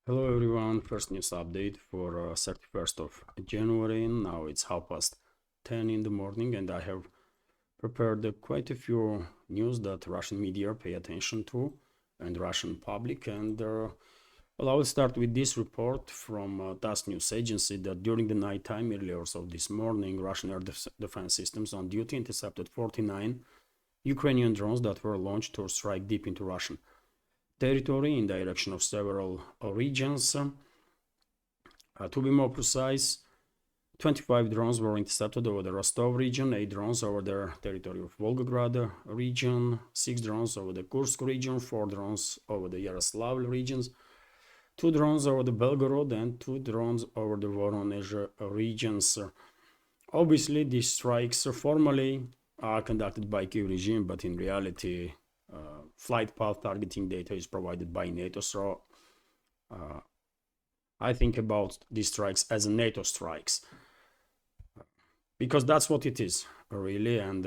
Hello everyone, first news update for 31st of January. Now it's 10:30 in the morning and I have prepared quite a few news that Russian media pay attention to and Russian public. And I will start with this report from TASS news agency that during the nighttime early hours of this morning, Russian air defense systems on duty intercepted 49 Ukrainian drones that were launched to strike deep into Russian territory in direction of several regions. To be more precise, 25 drones were intercepted over the Rostov region, 8 drones over the territory of Volgograd region, 6 drones over the Kursk region, 4 drones over the Yaroslavl regions, 2 drones over the Belgorod, and 2 drones over the Voronezh regions. Obviously, these strikes formally are conducted by Kiev regime, but in reality, flight path targeting data is provided by NATO. So I think about these strikes as NATO strikes, because that's what it is, really. And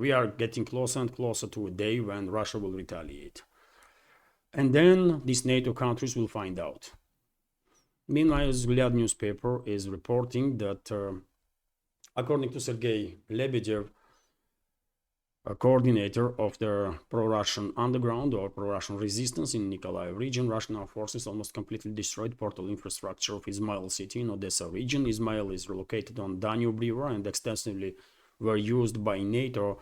we are getting closer and closer to a day when Russia will retaliate. And then these NATO countries will find out. Meanwhile, Vzгляд newspaper is reporting that according to Sergei Lebedev, a coordinator of the pro-Russian underground or pro-Russian resistance in Nikolaev region, Russian armed forces almost completely destroyed portal infrastructure of Ismael city in Odessa region. Ismael is located on Danube River and extensively were used by NATO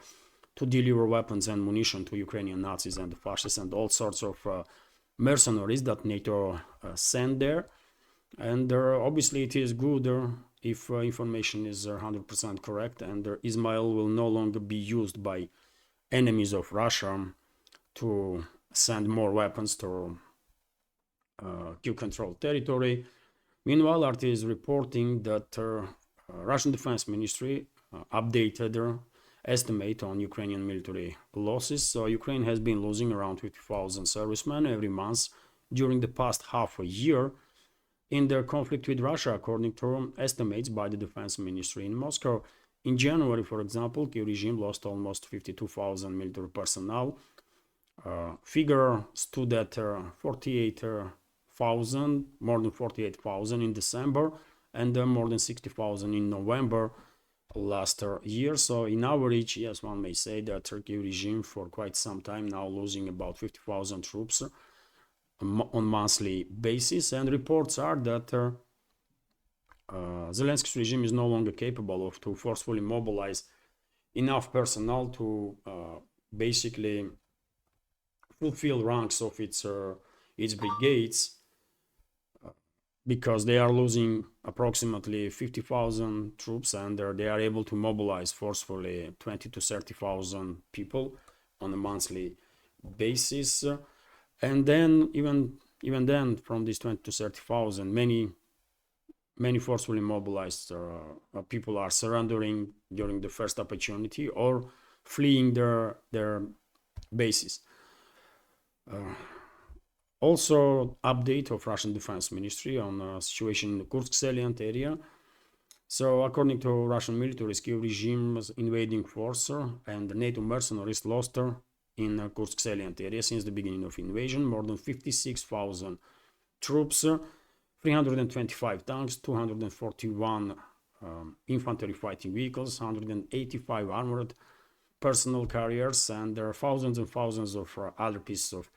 to deliver weapons and munition to Ukrainian Nazis and fascists and all sorts of mercenaries that NATO sent there. And obviously it is good if information is 100% correct, and Ismael will no longer be used by enemies of Russia to send more weapons to Kiev-controlled territory. Meanwhile, RT is reporting that Russian Defense Ministry updated their estimate on Ukrainian military losses. So Ukraine has been losing around 50,000 servicemen every month during the past half a year in their conflict with Russia, according to estimates by the Defense Ministry in Moscow. In January, for example, Kiev regime lost almost 52,000 military personnel. Figure stood at 48,000, more than 48,000 in December, and more than 60,000 in November last year. So in average, yes, one may say that Turkey regime for quite some time now losing about 50,000 troops on monthly basis, and reports are that Zelensky's regime is no longer capable of to forcefully mobilize enough personnel to basically fulfill ranks of its brigades, because they are losing approximately 50,000 troops, and they are able to mobilize forcefully 20 to 30,000 people on a monthly basis. And then even then, from these 20 to 30,000, many forcefully mobilized people are surrendering during the first opportunity or fleeing their bases. Also, update of Russian Defense Ministry on situation in the Kursk Salient area. So according to Russian military, Kiev regime's invading force and the NATO mercenaries lost in Kursk Salient area since the beginning of invasion more than 56,000 troops, 325 tanks, 241 infantry fighting vehicles, 185 armored personnel carriers, and there are thousands and thousands of other pieces of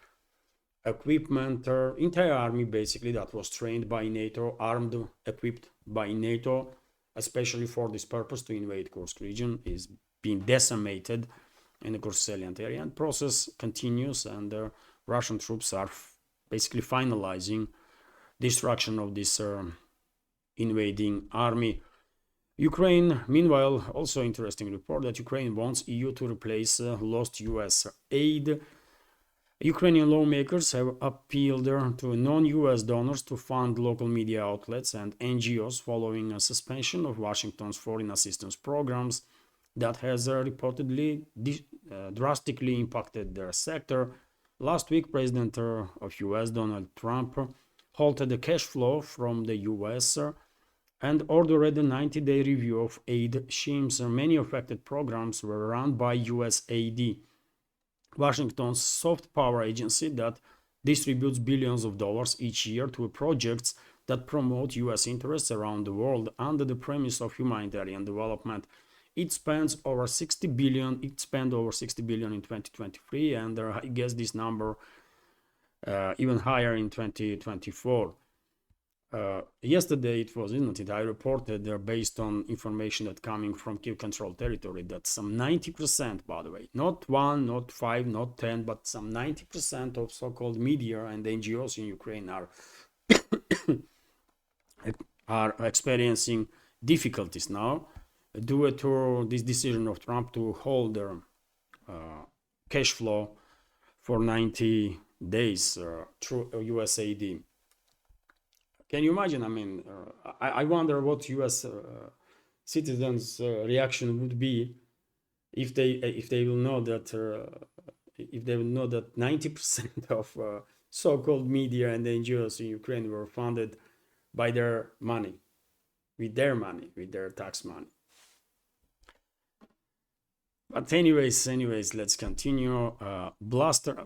equipment. Entire army basically that was trained by NATO, armed, equipped by NATO, especially for this purpose to invade Kursk region, is being decimated in the Kursk Salient area, and process continues, and Russian troops are basically finalizing destruction of this invading army. Ukraine, meanwhile, also interesting report that Ukraine wants EU to replace lost US aid. Ukrainian lawmakers have appealed to non-US donors to fund local media outlets and NGOs following a suspension of Washington's foreign assistance programs that has reportedly drastically impacted their sector. Last week, President of US Donald Trump halted the cash flow from the US and ordered a 90-day review of aid schemes. Many affected programs were run by USAID, Washington's soft power agency that distributes billions of dollars each year to projects that promote US interests around the world under the premise of humanitarian development. It spent over 60 billion in 2023, and I guess this number even higher in 2024. Yesterday it was, isn't it? I reported based on information that coming from Kiev controlled territory that some 90%, by the way, not 1, not 5, not 10, but some 90% of so-called media and NGOs in Ukraine are experiencing difficulties now due to this decision of Trump to hold their cash flow for 90 days through USAID. Can you imagine? I mean, I wonder what U.S. Citizens' reaction would be if they will know that 90% of so-called media and NGOs in Ukraine were funded by their money, with their tax money. But anyways, let's continue. Blaster.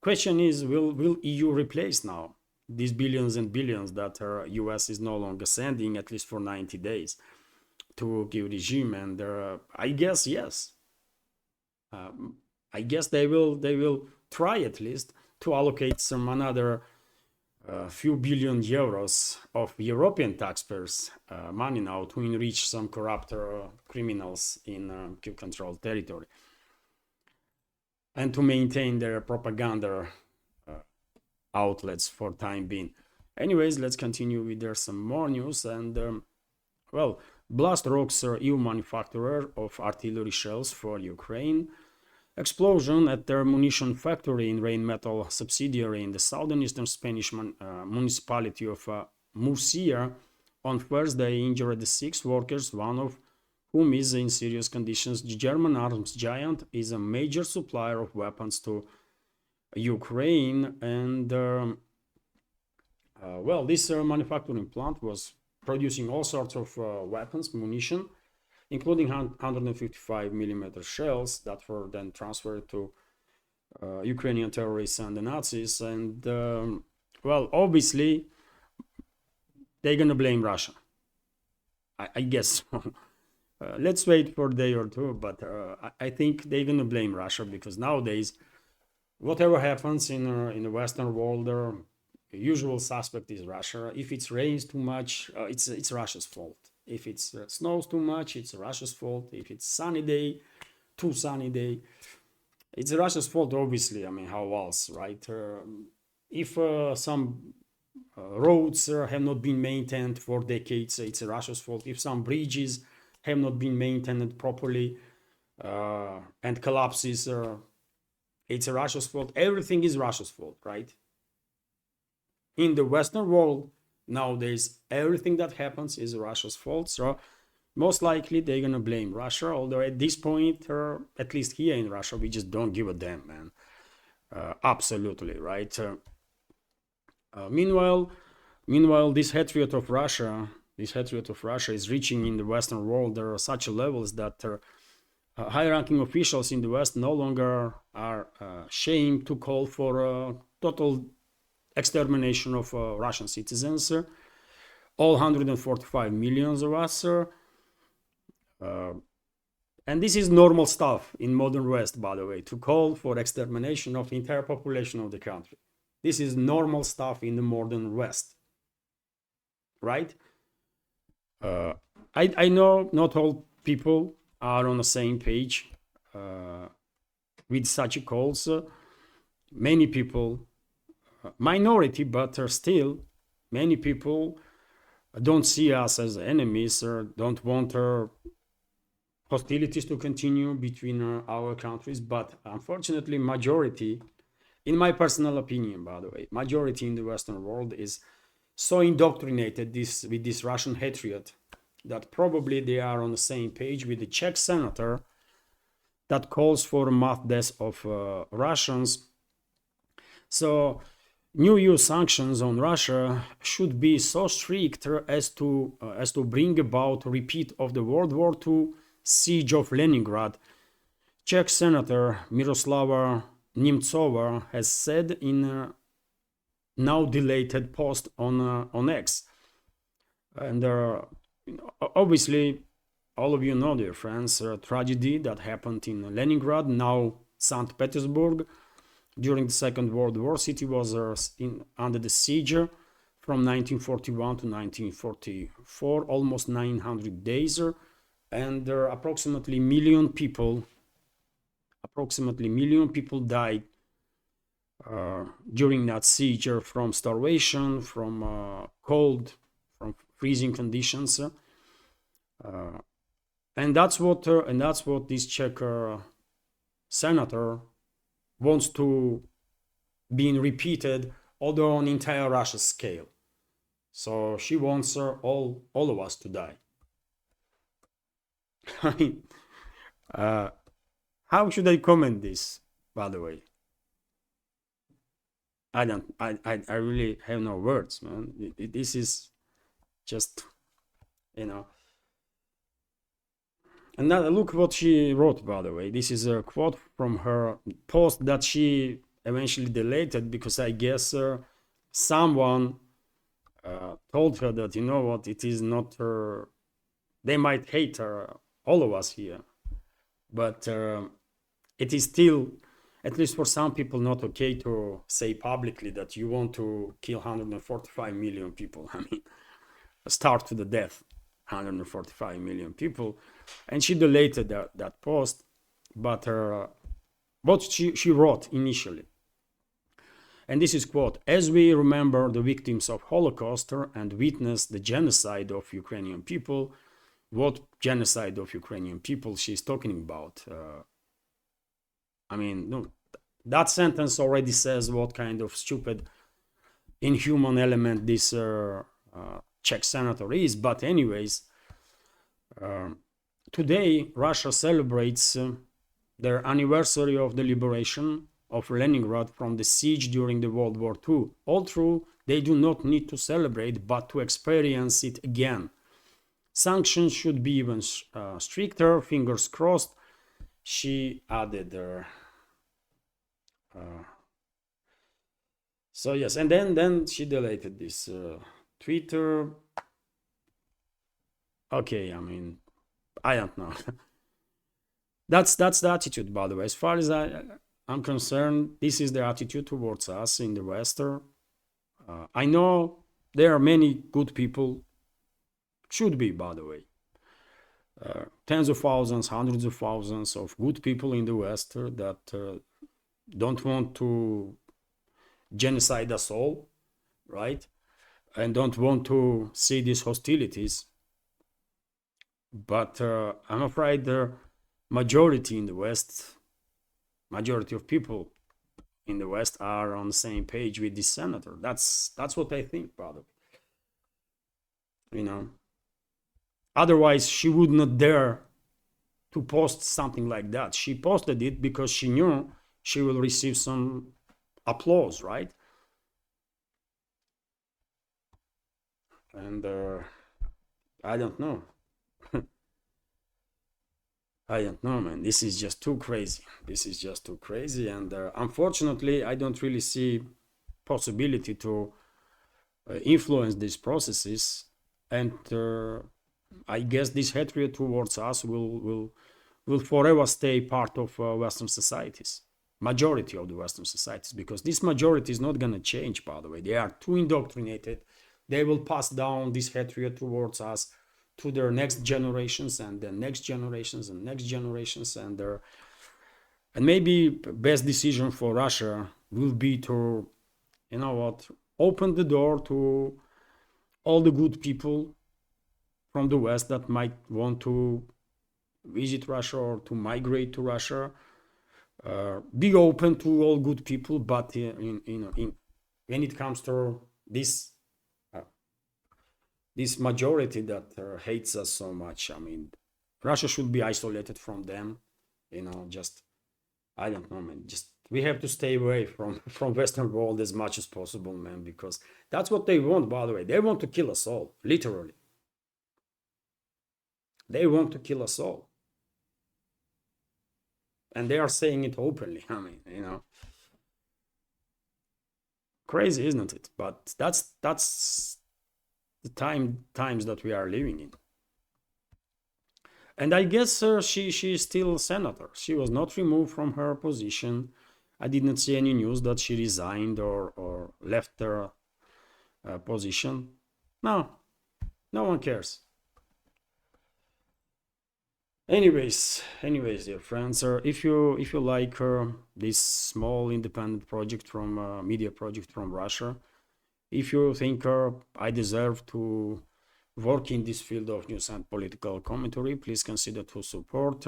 Question is, will EU replace now these billions and billions that US is no longer sending, at least for 90 days, to Kiev regime? And I guess yes. I guess they will try at least to allocate some another few billion euros of European taxpayers' money now to enrich some corrupt criminals in Kiev controlled territory and to maintain their propaganda outlets for time being. Anyways, let's continue with there's some more news. And well, Blastrok's EU manufacturer of artillery shells for Ukraine. Explosion at their munition factory in Rheinmetall subsidiary in the southeastern Spanish municipality of Murcia on Thursday injured the 6 workers, one of whom is in serious conditions. The German arms giant is a major supplier of weapons to Ukraine, and well, this manufacturing plant was producing all sorts of weapons, munition, including 155mm shells that were then transferred to Ukrainian terrorists and the Nazis. And well, obviously they're gonna blame Russia, I guess. Let's wait for a day or two, but I think they're gonna blame Russia, because nowadays whatever happens in the Western world, the usual suspect is Russia. If it rains too much, it's Russia's fault. If it snows too much, it's Russia's fault. If it's sunny day, too sunny day, it's Russia's fault, obviously. I mean, how else, right? If some roads have not been maintained for decades, it's Russia's fault. If some bridges have not been maintained properly and collapses, it's Russia's fault. Everything is Russia's fault, right? In the Western world nowadays, everything that happens is Russia's fault. So most likely they're gonna blame Russia. Although at this point, at least here in Russia, we just don't give a damn, man. Absolutely, right? Meanwhile, this hatred of Russia is reaching in the Western world. There are such levels that high-ranking officials in the West no longer are ashamed to call for total extermination of Russian citizens. All 145 millions of us. And this is normal stuff in modern West, by the way, to call for extermination of the entire population of the country. This is normal stuff in the modern West, right? I know not all people are on the same page with such calls. Many people, minority, but still many people don't see us as enemies or don't want hostilities to continue between our countries. But unfortunately, majority, in my personal opinion, by the way, majority in the Western world is so indoctrinated with this Russian hatred that probably they are on the same page with the Czech senator that calls for mass deaths of Russians. So new EU sanctions on Russia should be so strict as to bring about a repeat of the World War II siege of Leningrad. Czech senator Miroslava Nemtsova has said in now deleted post on X. And obviously, all of you know, dear friends, a tragedy that happened in Leningrad, now St. Petersburg. During the Second World War, city was under the siege from 1941 to 1944, almost 900 days, and approximately million people died during that siege from starvation, from cold, from freezing conditions, and that's what this Czech senator wants to be repeated, although on entire Russia scale. So she wants all of us to die. I mean, how should I comment this? By the way, I really have no words, man. This is just, you know. And now look what she wrote, by the way. This is a quote from her post that she eventually deleted because I guess someone told her that, you know what, it is not her. They might hate her, all of us here, but it is still, at least for some people, not okay to say publicly that you want to kill 145 million people. I mean, starve to the death 145 million people. And she deleted that post, but what she wrote initially, and this is quote: as we remember the victims of Holocaust and witness the genocide of Ukrainian people. What genocide of Ukrainian people she's talking about? I mean, no, that sentence already says what kind of stupid, inhuman element this Czech senator is. But anyways, today Russia celebrates their anniversary of the liberation of Leningrad from the siege during the World War II. Although they do not need to celebrate, but to experience it again. Sanctions should be even stricter, fingers crossed. She added so yes, and then she deleted this Twitter. Okay, I mean, I don't know. That's the attitude, by the way. As far as I'm concerned, this is the attitude towards us in the West. I know there are many good people, should be, by the way. Tens of thousands, hundreds of thousands of good people in the West that don't want to genocide us all, right? And don't want to see these hostilities. But I'm afraid the majority in the West, majority of people in the West are on the same page with this senator. That's what I think, by the way. You know, otherwise she would not dare to post something like that. She posted it because she knew she will receive some applause, right? And I don't know. I don't know, man. This is just too crazy. This is just too crazy. And unfortunately, I don't really see possibility to influence these processes. And I guess this hatred towards us will forever stay part of Western societies, majority of the Western societies, because this majority is not going to change, by the way. They are too indoctrinated. They will pass down this hatred towards us to their next generations and the next generations and next generations. And maybe best decision for Russia will be to, you know what, open the door to all the good people from the West that might want to visit Russia or to migrate to Russia. Be open to all good people, but when it comes to this majority that hates us so much, I mean, Russia should be isolated from them. Just, I don't know, man. Just we have to stay away from Western world as much as possible, man, because that's what they want. By the way, they want to kill us all, literally. They want to kill us all, and they are saying it openly. I mean, Crazy, isn't it? But that's the times that we are living in. And I guess she is still senator. She was not removed from her position. I did not see any news that she resigned or left her position. No, no one cares. Anyways, dear friends, if you like this small independent project from media project from Russia, if you think I deserve to work in this field of news and political commentary, please consider to support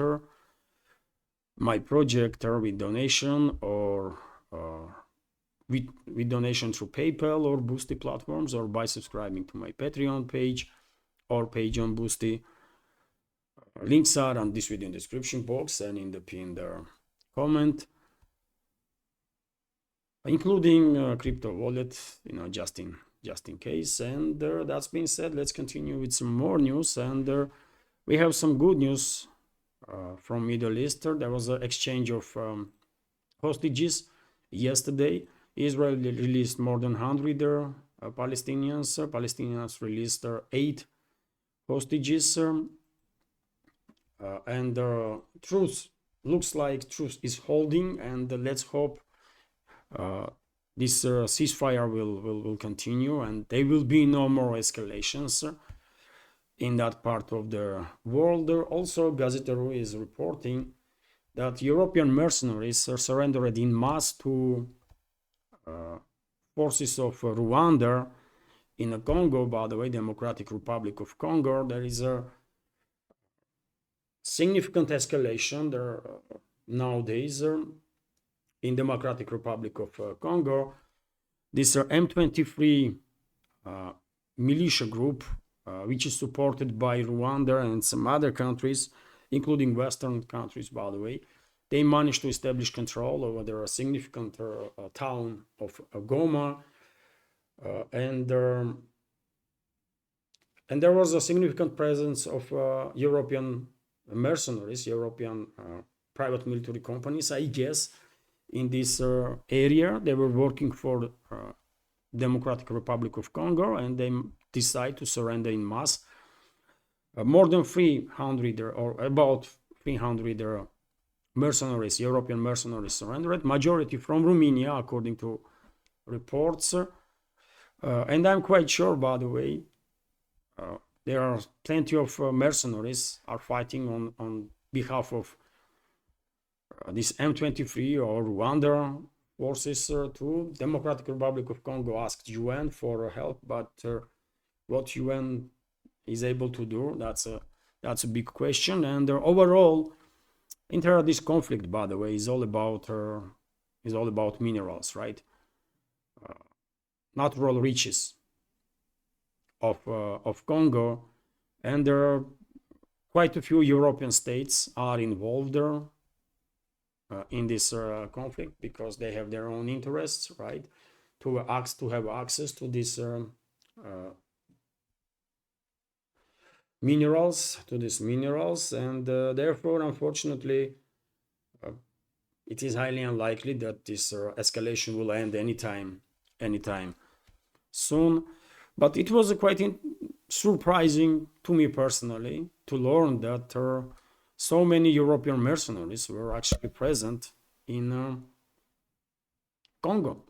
my project with donation or with donation through PayPal or Boosty platforms, or by subscribing to my Patreon page or page on Boosty. Links are on this video in the description box and in the pinned comment, including crypto wallet, just in case. And that's been said, let's continue with some more news. And we have some good news from Middle East. There was an exchange of hostages yesterday. Israel released more than 100 Palestinians. Palestinians released 8 hostages. And truth looks like truth is holding, and let's hope this ceasefire will continue and there will be no more escalations in that part of the world. Also, Gazetero is reporting that European mercenaries surrendered in mass to forces of Rwanda in the Congo, by the way, Democratic Republic of Congo. There is a significant escalation there nowadays in Democratic Republic of Congo. This M23 militia group, which is supported by Rwanda and some other countries, including Western countries, by the way, they managed to establish control over their significant town of Goma, and there was a significant presence of European mercenaries, European private military companies, I guess, in this area. They were working for Democratic Republic of Congo, and they decide to surrender in mass. More than 300 or about 300 mercenaries, European mercenaries, surrendered, majority from Romania, according to reports. And I'm quite sure, by the way, there are plenty of mercenaries are fighting on behalf of this M23 or Rwanda forces too. Democratic Republic of Congo asked UN for help, but what UN is able to do, that's a big question. And overall, this conflict, by the way, is all about minerals, right? Natural riches of Congo, and there are quite a few European states are involved there in this conflict because they have their own interests, right? To have access to these minerals, and therefore, unfortunately, it is highly unlikely that this escalation will end anytime soon. But it was quite surprising to me personally to learn that so many European mercenaries were actually present in Congo.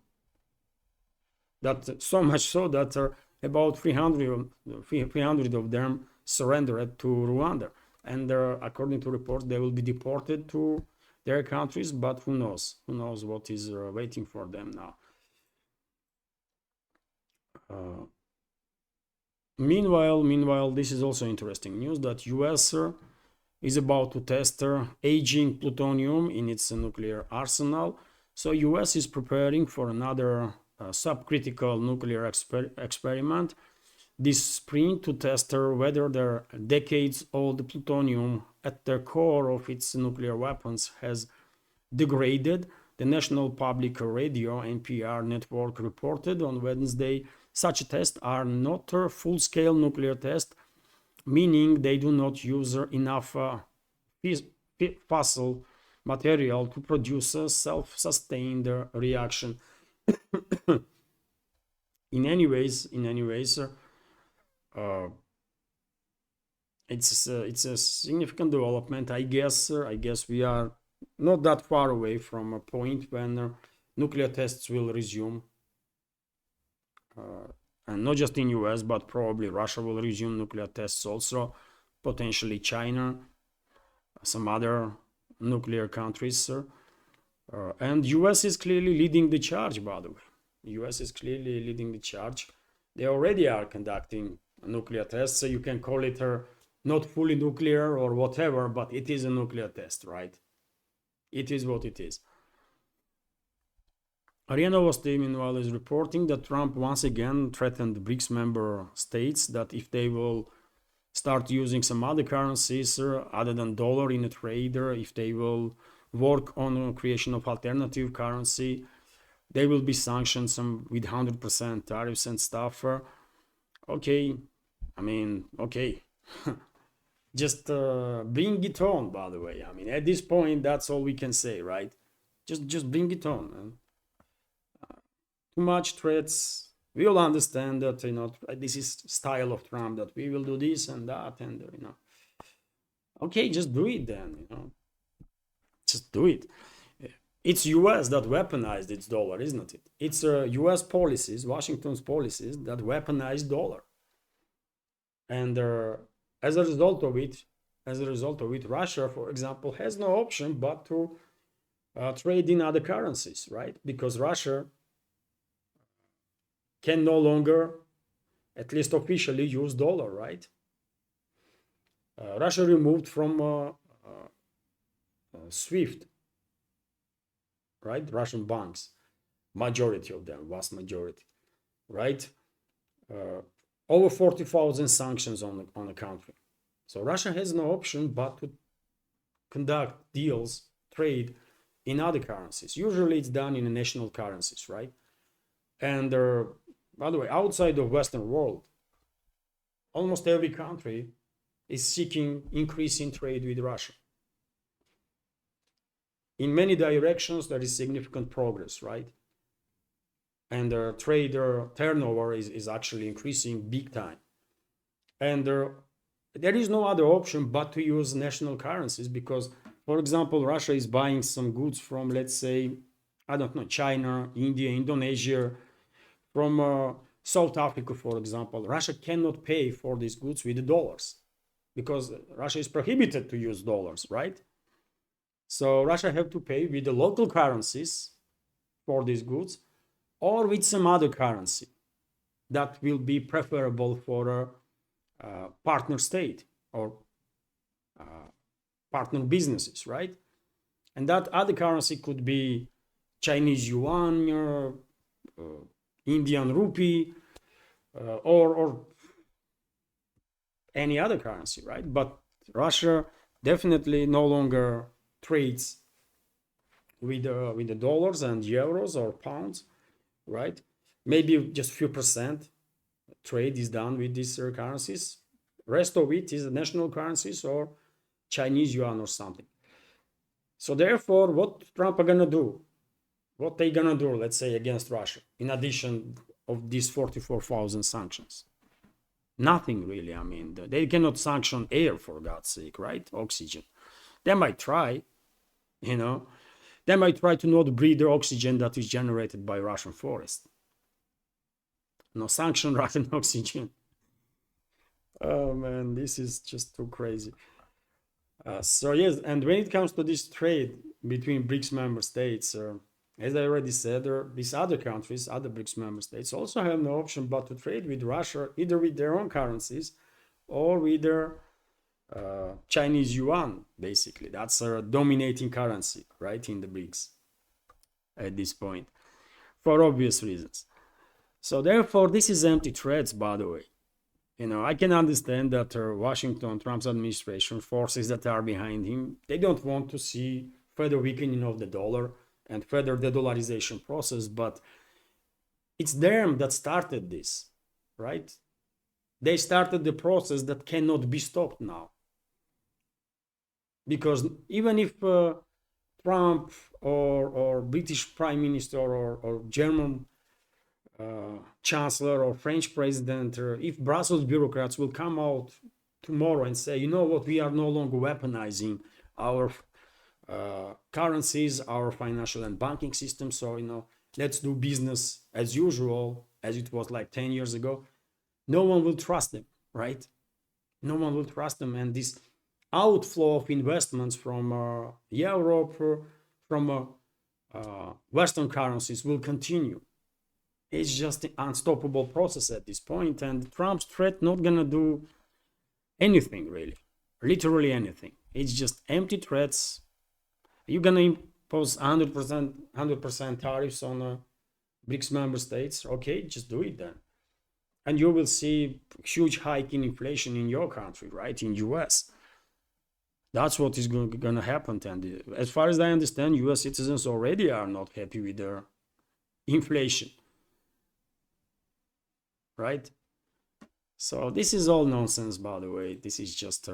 That so much so that about 300 of them surrendered to Rwanda, and according to reports, they will be deported to their countries. But who knows what is waiting for them now. Meanwhile, this is also interesting news that US is about to test aging plutonium in its nuclear arsenal. So US is preparing for another subcritical nuclear experiment this spring to test whether the decades-old plutonium at the core of its nuclear weapons has degraded. The National Public Radio NPR network reported on Wednesday such tests are not a full-scale nuclear test, meaning they do not use enough fossil material to produce a self-sustained reaction. in any ways, it's a significant development. I guess we are not that far away from a point when nuclear tests will resume, and not just in US, but probably Russia will resume nuclear tests also, potentially China, some other nuclear countries, and US is clearly leading the charge, by the way. US is clearly leading the charge. They already are conducting nuclear tests, so you can call it not fully nuclear or whatever, but it is a nuclear test, right? It is what it is. RIA Novosti, meanwhile, is reporting that Trump once again threatened BRICS member states that if they will start using some other currencies other than dollar in a trade, if they will work on the creation of alternative currency, they will be sanctioned some with 100% tariffs and stuff. Okay, I mean, okay. Just bring it on, by the way. I mean, at this point, that's all we can say, right? Just bring it on, man. Too much threats. We all understand that, you know, this is style of Trump, that we will do this and that, and, you know. Okay, just do it then, you know. Just do it. It's US that weaponized its dollar, isn't it? It's US policies, Washington's policies, that weaponized dollar. And as a result of it, Russia, for example, has no option but to trade in other currencies, right? Because Russia can no longer, at least officially, use dollar, right? Russia removed from SWIFT, right? Russian banks, majority of them, vast majority, right? Over 40,000 sanctions on the country. So Russia has no option but to conduct deals, trade in other currencies. Usually it's done in the national currencies, right? And by the way, outside of Western world, almost every country is seeking increasing trade with Russia. In many directions, there is significant progress, right? And their trader turnover is actually increasing big time. And there is no other option but to use national currencies because, for example, Russia is buying some goods from, let's say, I don't know, China, India, Indonesia, from South Africa, for example. Russia cannot pay for these goods with dollars because Russia is prohibited to use dollars, right? So Russia have to pay with the local currencies for these goods or with some other currency that will be preferable for a partner state or partner businesses, right? And that other currency could be Chinese yuan, Indian rupee, or any other currency, right? But Russia definitely no longer trades with the dollars and euros or pounds, right? Maybe just few percent trade is done with these currencies. Rest of it is national currencies or Chinese yuan or something. So therefore, what Trump are gonna do? What they gonna do, let's say, against Russia, in addition of these 44,000 sanctions? Nothing really. I mean, they cannot sanction air, for God's sake, right? Oxygen. They might try, you know. They might try to not breathe the oxygen that is generated by Russian forest. No, sanction Russian oxygen. Oh man, this is just too crazy. So yes, and when it comes to this trade between BRICS member states, as I already said, these other countries, other BRICS member states, also have no option but to trade with Russia, either with their own currencies or with their Chinese yuan, basically. That's a dominating currency, right, in the BRICS at this point, for obvious reasons. So therefore, this is empty threats, by the way. You know, I can understand that Washington, Trump's administration, forces that are behind him, they don't want to see further weakening of the dollar and further de-dollarization process, but it's them that started this, right? They started the process that cannot be stopped now. Because even if Trump or British Prime Minister or German chancellor or French president, or if Brussels bureaucrats will come out tomorrow and say, you know what, we are no longer weaponizing our currencies, our financial and banking system, so let's do business as usual, as it was like 10 years ago, no one will trust them, right? No one will trust them, and this outflow of investments from Europe, from Western currencies will continue. It's just an unstoppable process at this point, and Trump's threat not gonna do anything really, literally anything. It's just empty threats. You're gonna impose 100% tariffs on BRICS member states. Okay, just do it then, and you will see huge hike in inflation in your country, right? In US. That's what is gonna happen. And as far as I understand, US citizens already are not happy with their inflation, right? So this is all nonsense, by the way. This is just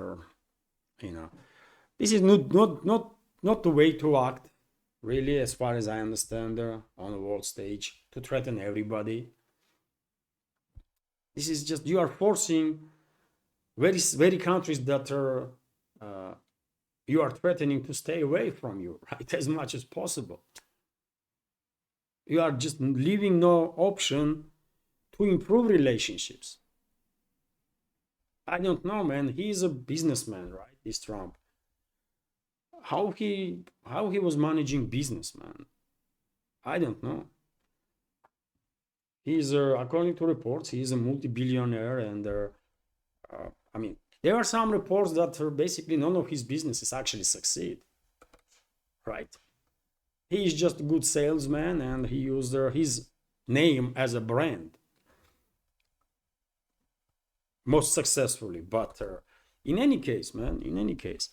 this is not the way to act, really, as far as I understand, on the world stage, to threaten everybody. This is just, you are forcing very countries that are you are threatening to stay away from you, right, as much as possible. You are just leaving no option to improve relationships. I don't know, man. He's a businessman, right? This Trump. How he was managing business, man. I don't know. He's according to reports, he's a multi-billionaire, and I mean, there are some reports that basically none of his businesses actually succeed, right? He is just a good salesman, and he used his name as a brand most successfully. But in any case, man, in any case,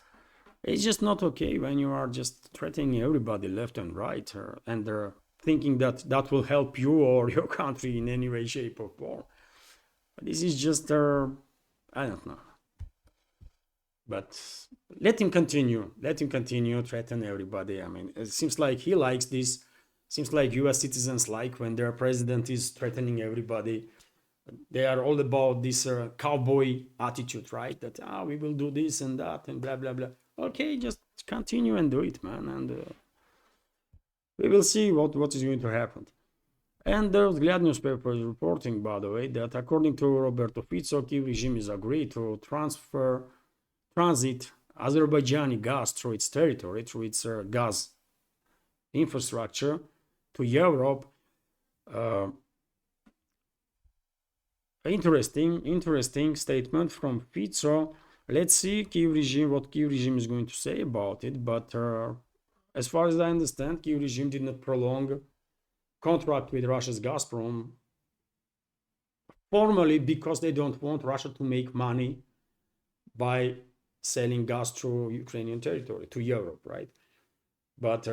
it's just not okay when you are just threatening everybody left and right, and they're thinking that that will help you or your country in any way, shape, or form. But this is just I don't know. But let him continue. Let him continue threaten everybody. I mean, it seems like he likes this. Seems like US citizens like when their president is threatening everybody. They are all about this cowboy attitude, right? That we will do this and that and blah blah blah. Okay, just continue and do it, man, and we will see what is going to happen. And there's Glad newspaper is reporting, by the way, that according to Roberto Fico, Kiev regime is agreed to transit Azerbaijani gas through its territory, through its gas infrastructure to Europe. Interesting statement from Fico. Let's see what Kiev regime is going to say about it. But as far as I understand, Kiev regime did not prolong contract with Russia's Gazprom formally because they don't want Russia to make money by selling gas through Ukrainian territory to Europe, right? But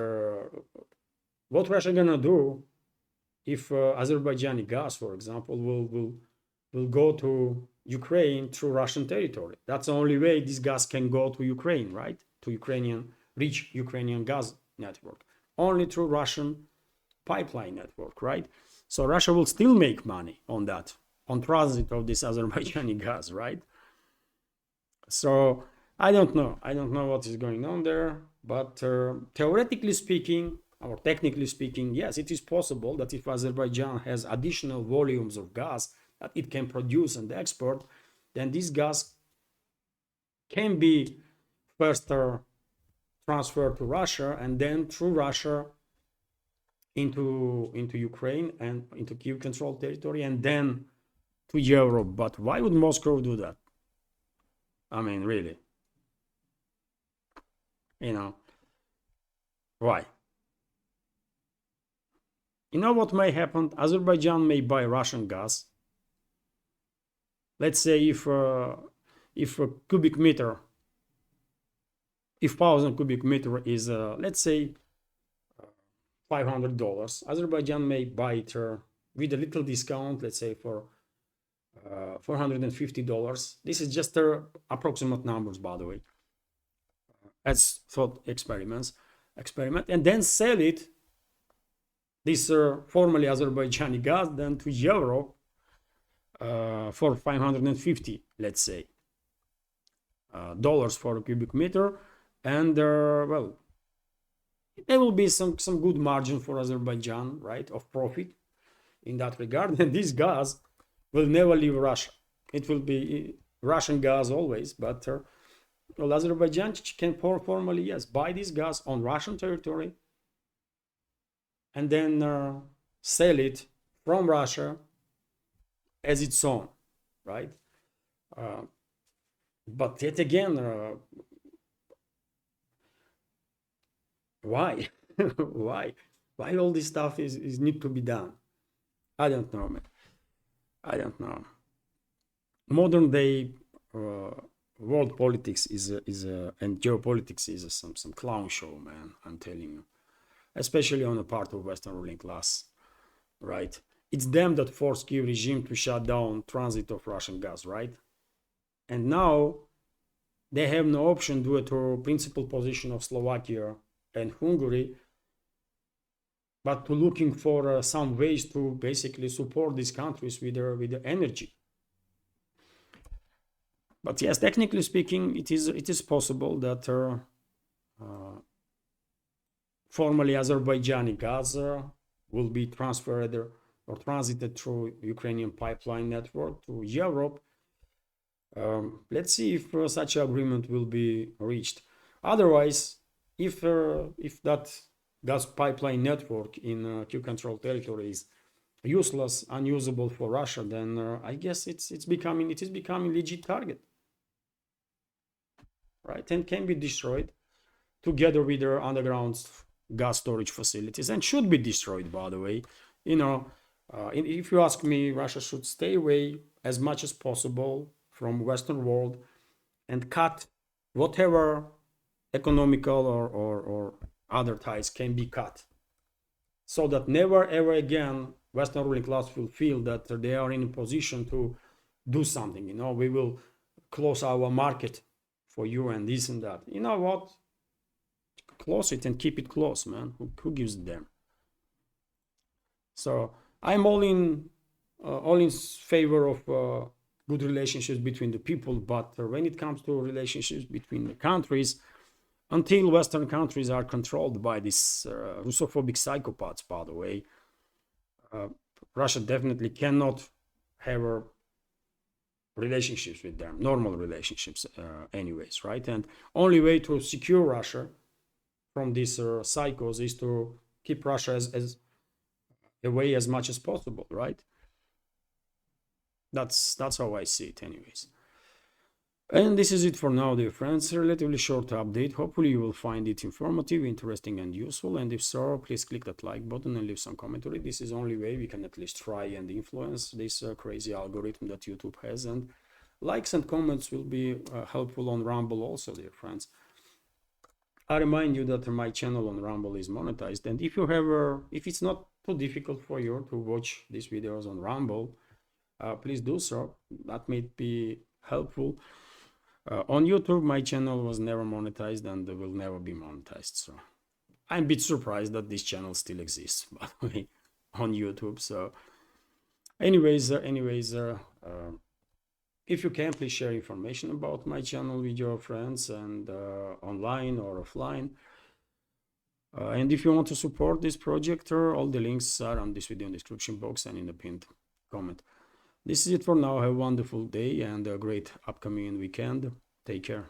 what Russia gonna do if Azerbaijani gas, for example, will go to Ukraine through Russian territory? That's the only way this gas can go to Ukraine, right? To reach Ukrainian gas network, only through Russian pipeline network, right? So Russia will still make money on that, on transit of this Azerbaijani gas, right? So I don't know what is going on there, but theoretically speaking, or technically speaking, yes, it is possible that if Azerbaijan has additional volumes of gas that it can produce and export, then this gas can be first transferred to Russia, and then through Russia into Ukraine and into Kiev controlled territory, and then to Europe. But why would Moscow do that? I mean, really, why? You know what may happen? Azerbaijan may buy Russian gas. Let's say if a cubic meter, if 1,000 cubic meter is let's say $500, Azerbaijan may buy it with a little discount, let's say for $450. This is just approximate numbers, by the way, as thought experiment, and then sell it this formerly Azerbaijani gas then to Europe for 550, let's say, dollars for a cubic meter, and well, there will be some good margin for Azerbaijan, right, of profit in that regard. And this gas will never leave Russia. It will be Russian gas always, but well, Azerbaijan can formally, yes, buy this gas on Russian territory and then sell it from Russia as its own, right? But yet again, why? Why all this stuff is need to be done? I don't know, man. I don't know. Modern day world politics is and geopolitics is some clown show, man. I'm telling you, especially on the part of Western ruling class, right? It's them that forced Kiev regime to shut down transit of Russian gas, right? And now they have no option due to principal position of Slovakia and Hungary, but to looking for some ways to basically support these countries with their energy. But yes, technically speaking, it is possible that formerly Azerbaijani gas will be transferred or transited through Ukrainian pipeline network to Europe. Let's see if such an agreement will be reached. Otherwise, if that gas pipeline network in Q-control territory is useless, unusable for Russia, then I guess it is becoming legit target, right? And can be destroyed together with their underground gas storage facilities, and should be destroyed, by the way. You know, if you ask me, Russia should stay away as much as possible from Western world and cut whatever economical or other ties can be cut, so that never ever again Western ruling class will feel that they are in a position to do something. You know, we will close our market for you and this and that. You know what? Close it and keep it close, man. Who gives a damn? So I'm all in favor of good relationships between the people, but when it comes to relationships between the countries, until Western countries are controlled by these Russophobic psychopaths, by the way, Russia definitely cannot have relationships with them, normal relationships anyways, right? And only way to secure Russia from these psychos is to keep Russia as away as much as possible, right? That's how I see it anyways. And this is it for now, dear friends. A relatively short update. Hopefully you will find it informative, interesting, and useful. And if so, please click that like button and leave some commentary. This is the only way we can at least try and influence this crazy algorithm that YouTube has. And likes and comments will be helpful on Rumble also, dear friends. I remind you that my channel on Rumble is monetized. And if you have, if it's not too difficult for you to watch these videos on Rumble, please do so. That may be helpful. On YouTube, my channel was never monetized and will never be monetized. So I'm a bit surprised that this channel still exists, by the way, on YouTube. So anyways, if you can, please share information about my channel with your friends and online or offline. And if you want to support this project, all the links are on this video in the description box and in the pinned comment. This is it for now. Have a wonderful day and a great upcoming weekend. Take care.